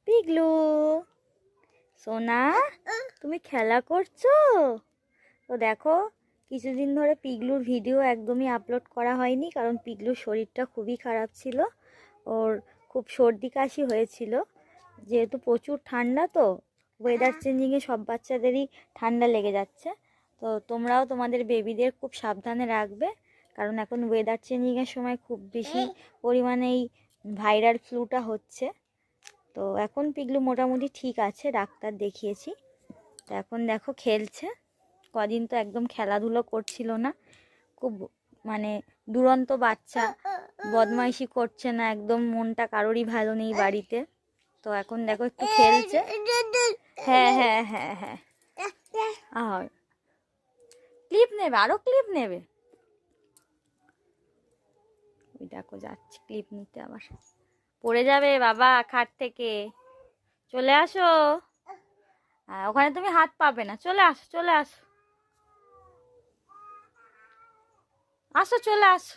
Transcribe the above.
পিগলু সোনা, তুমি খেলা করছো? তো দেখো, কিছুদিন ধরে পিগলুর ভিডিও একদমই আপলোড করা হয়নি, কারণ পিগলুর শরীরটা খুবই খারাপ ছিল। ওর খুব সর্দি কাশি হয়েছিল, যেহেতু প্রচুর ঠান্ডা, তো ওয়েদার চেঞ্জিংয়ে সব বাচ্চাদেরই ঠান্ডা লেগে যাচ্ছে। তো তোমরাও তোমাদের বেবিদের খুব সাবধানে রাখবে, কারণ এখন ওয়েদার চেঞ্জিংয়ের সময় খুব বেশি পরিমাণে এই ভাইরাল ফ্লুটা হচ্ছে। তো এখন পিগলু মোটামুটি ঠিক আছে, ডাক্তার দেখিয়েছি। তো এখন দেখো খেলছে। কদিন তো একদম খেলাধুলো করছিল না, খুব মানে দুরন্ত বাচ্চা, বদমাইশি করছে না, একদম মনটা কারোরই ভালো নেই বাড়িতে। তো এখন দেখো একটু খেলছে। হ্যাঁ হ্যাঁ হ্যাঁ হ্যাঁ, আর ক্লিপ নেবে, আরো ক্লিপ নেবে। ওই দেখো যাচ্ছে ক্লিপ নিতে, আবার পড়ে যাবে বাবা খাট থেকে। চলে আসো, ওখানে তুমি হাত পাবে না, চলে আসো চলে আসো, আসো চলে আসো।